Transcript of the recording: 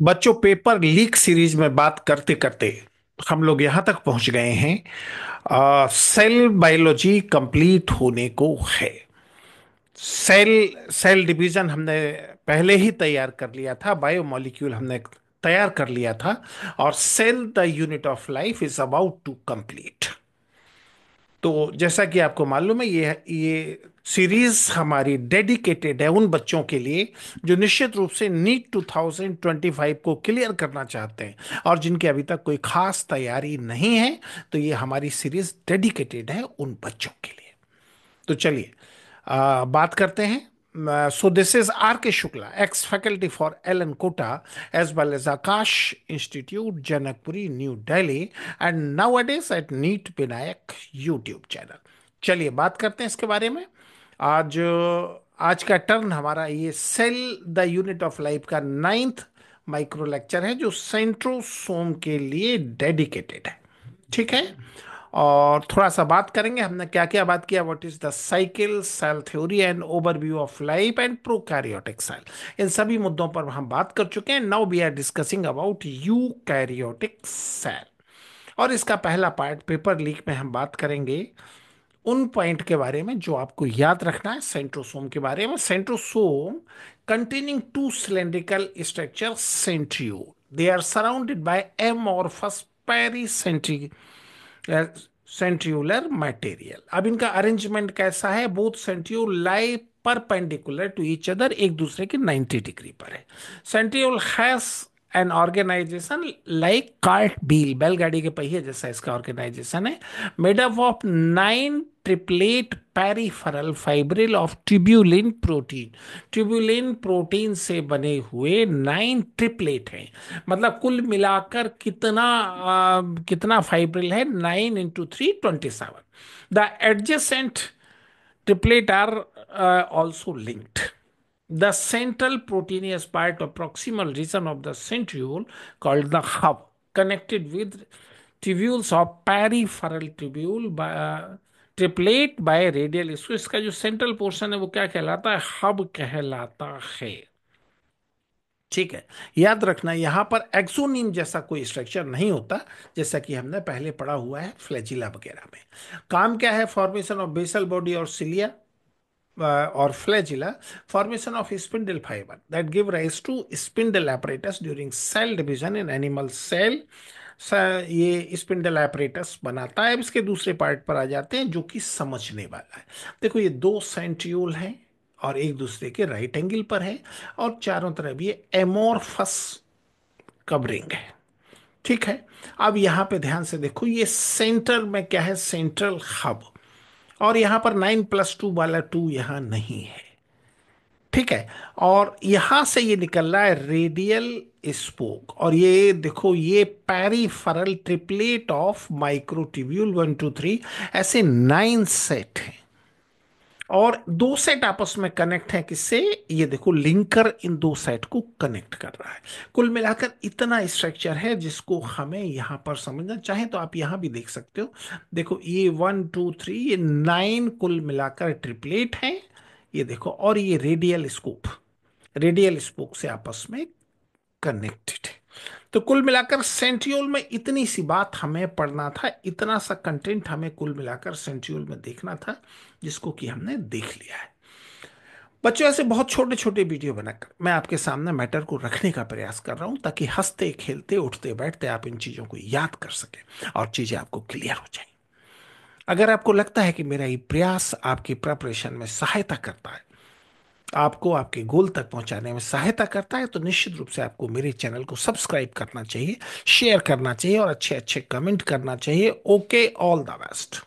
बच्चों, paper leak series में बात करते करते हम लोग यहां तक पहुंच गए हैं। सेल बायोलॉजी कंप्लीट होने को है। सेल सेल डिवीजन हमने पहले ही तैयार कर लिया था, बायोमोलिक्यूल हमने तैयार कर लिया था, और cell the unit of life is about to complete. तो जैसा कि आपको मालूम है, ये सीरीज हमारी डेडिकेटेड है उन बच्चों के लिए जो निश्चित रूप से नीट 2025 को क्लियर करना चाहते हैं और जिनकी अभी तक कोई खास तैयारी नहीं है। तो ये हमारी सीरीज डेडिकेटेड है उन बच्चों के लिए। तो चलिए बात करते हैं। So this is R K Shukla, ex faculty for Allen Kota, as well as Aakash institute, Janakpuri, New Delhi, and now at NEET Vinayak YouTube channel. चलिए बात करते हैं इसके बारे में। आज आज का टर्न हमारा ये cell the unit of life का नाइन्थ माइक्रो लेक्चर है, जो सेंट्रोसोम के लिए डेडिकेटेड है। ठीक है। और थोड़ा सा बात करेंगे हमने क्या क्या बात किया। What is the cycle, cell theory and overview of life and prokaryotic cell, इन सभी मुद्दों पर हम बात कर चुके हैं। Now we are discussing about eukaryotic cell. और इसका पहला पार्ट, पेपर लीक में हम बात करेंगे उन पॉइंट के बारे में जो आपको याद रखना है सेंट्रोसोम के बारे में। Centrosome containing two cylindrical structure centriole, they are surrounded by amorphous centriolar material. अब इनका अरेंजमेंट कैसा है? Both centriole lie perpendicular to each other, एक दूसरे के 90 डिग्री पर है। Centriole has an organisation like cart wheel, बैलगाड़ी के पहिए जैसा इसका ऑर्गेनाइजेशन है। Made up of 9 triplet peripheral fibril of tubulin protein. Tubulin protein से बने हुए 9 ट्रिपलेट हैं। मतलब कुल मिलाकर कितना फाइब्रिल है? 9 × 3 27। The adjacent triplet are also linked. The central proteinous part or proximal region of the centriole, called the hub, connected with tubules of peripheral tubule by triplet by radial, इसको इसका जो central portion है वो क्या कहलाता है? Hub कहलाता है। ठीक है। याद रखना यहां पर एक्सोनीम जैसा कोई स्ट्रक्चर नहीं होता, जैसा कि हमने पहले पढ़ा हुआ है फ्लैजिला वगैरह में। काम क्या है? फॉर्मेशन ऑफ बेसल बॉडी और सिलिया और flagella, formation of spindle fibre that give rise to spindle apparatus during cell division in animal cell. ये स्पिंडल apparatus बनाता है। अब इसके दूसरे पार्ट पर आ जाते हैं जो कि समझने वाला है। देखो, ये दो सेंट्रियोल हैं और एक दूसरे के राइट एंगल पर है, और चारों तरफ ये एमोरफस कवरिंग है। ठीक है। अब यहां पे ध्यान से देखो, ये सेंटर में क्या है? Central hub. और यहां पर 9+2 वाला 2 यहां नहीं है। ठीक है। और यहां से ये निकल रहा है रेडियल स्पोक, और ये देखो, ये पेरिफेरल ट्रिपलेट ऑफ माइक्रोट्यूब्यूल 1 2 3, ऐसे 9 सेट हैं। और दो सेट आपस में कनेक्ट है किससे? ये देखो, लिंकर इन दो सेट को कनेक्ट कर रहा है। कुल मिलाकर इतना स्ट्रक्चर है जिसको हमें यहां पर समझना चाहे तो आप यहां भी देख सकते हो। देखो, ये 1 2 3, ये 9 कुल मिलाकर ट्रिपलेट है। ये देखो, और ये रेडियल स्कूप, रेडियल स्पोक से आपस में कनेक्टेड है। तो कुल मिलाकर सेंट्रियोल में इतनी सी बात हमें पढ़ना था, इतना सा कंटेंट हमें कुल मिलाकर सेंट्रियोल में देखना था, जिसको कि हमने देख लिया है। बच्चों, ऐसे बहुत छोटे छोटे वीडियो बनाकर मैं आपके सामने मैटर को रखने का प्रयास कर रहा हूं, ताकि हंसते खेलते उठते बैठते आप इन चीजों को याद कर सकें और चीजें आपको क्लियर हो जाएं। अगर आपको लगता है कि मेरा ये प्रयास आपकी प्रिपरेशन में सहायता करता है, आपको आपके गोल तक पहुंचाने में सहायता करता है, तो निश्चित रूप से आपको मेरे चैनल को सब्सक्राइब करना चाहिए, शेयर करना चाहिए और अच्छे अच्छे कमेंट करना चाहिए। Okay, all the best.